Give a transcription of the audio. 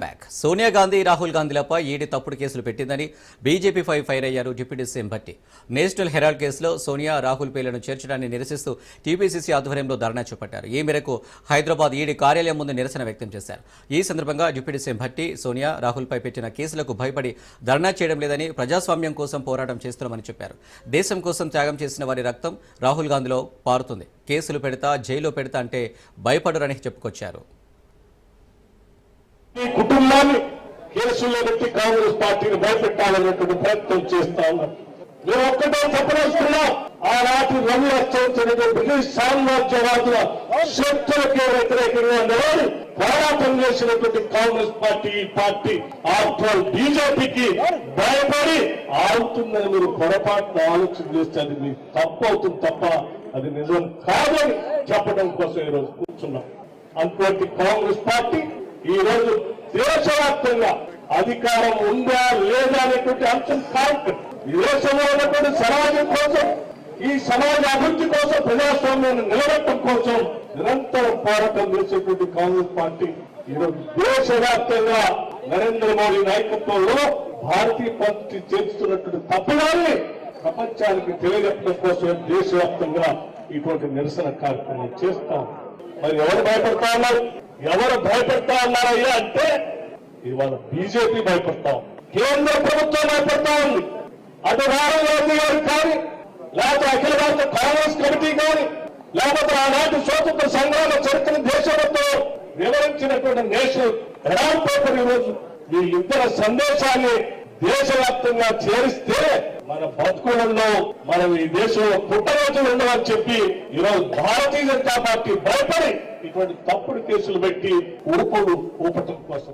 Back Sonia Gandhi Rahul గాంధీలపై ED తప్పుడు కేసులు పెట్టిందని బీజేపీపై ఫైర్ అయ్యారు deputy CM Bhatti. National Herald కేసులో సోనియా రాహుల్ పేర్లను చేర్చడాన్ని నిరసిస్తూ టీపీసీసీ ఆధ్వర్యంలో ధర్నా చేపట్టారు. ఈ మేరకు హైదరాబాద్ ఈడీ కార్యాలయం ముందు నిరసన వ్యక్తం చేశారు. ఈ సందర్భంగా డిప్యూటీ సీఎం భట్టి సోనియా రాహుల్పై పెట్టిన కేసులకు భయపడి ధర్నా చేయడం లేదని, ప్రజాస్వామ్యం కోసం పోరాటం చేస్తున్నామని చెప్పారు. దేశం కోసం త్యాగం చేసిన వారి రక్తం రాహుల్ గాంధీలో పారుతుంది. కేసులు పెడతా, జైల్లో పెడతా అంటే భయపడరని చెప్పుకొచ్చారు. ఈ కుటుంబాన్ని కేసుల్లో పెట్టి కాంగ్రెస్ పార్టీని భయపెట్టాలనేటువంటి ప్రయత్నం చేస్తా ఉన్నాం. మేము ఒక్కటే చెప్పదలుచుకున్నాం, ఆనాటి రవి అత్యంత బ్రిటిష్ సామ్రాజ్యవాదుల శక్తులకే వ్యతిరేకంగా నిలబడి పోరాటం చేసినటువంటి కాంగ్రెస్ పార్టీ, ఈ పార్టీ ఆఫ్టర్ బీజేపీకి భయపడి ఆగుతుందని మీరు పొరపాటున ఆలోచన చేస్తే అది మీకు తప్పు అవుతుంది తప్ప అది నిజం కాదని చెప్పడం కోసం ఈరోజు కూర్చున్నాం. అటువంటి కాంగ్రెస్ పార్టీ ఈ రోజు దేశవ్యాప్తంగా అధికారం ఉందా లేదా అనేటువంటి అంశం కాదు. ఈ దేశంలో ఉన్నటువంటి సమాజం కోసం, ఈ సమాజ అభివృద్ధి కోసం, ప్రజాస్వామ్యాన్ని నిలబెట్టడం కోసం నిరంతరం పోరాటం చేసేటువంటి కాంగ్రెస్ పార్టీ ఈరోజు దేశవ్యాప్తంగా నరేంద్ర మోడీ నాయకత్వంలో భారతీయ పార్టీ చేస్తున్నటువంటి తప్పుదాన్ని ప్రపంచానికి తెలియజెప్పడం కోసం దేశవ్యాప్తంగా ఇటువంటి నిరసన కార్యక్రమం చేస్తాం. మరి ఎవరు భయపడతా ఉన్నారు? ఎవరు భయపెడతా ఉన్నారయ్యా అంటే ఇవాళ బీజేపీ భయపడతాం, కేంద్ర ప్రభుత్వం భయపడతా ఉంది. అటు రాహుల్ గాంధీ గారు కానీ, లేకపోతే అఖిల భారత కాంగ్రెస్ కమిటీ కానీ, లేకపోతే ఆనాటి స్వాతంత్ర సంగ్రామ చరిత్రను దేశంలో వివరించినటువంటి నేషనల్ హెరాల్డ్ పేపర్ ఈరోజు వీళ్ళిద్దరు సందేశాన్ని దేశవ్యాప్తంగా చేరిస్తే మన బతుకులలో మనం ఈ దేశంలో పుట్టరోజులు ఉండవని చెప్పి ఈరోజు భారతీయ జనతా పార్టీ భయపడి ఇటువంటి తప్పుడు కేసులు పెట్టి ఊపటం కోసం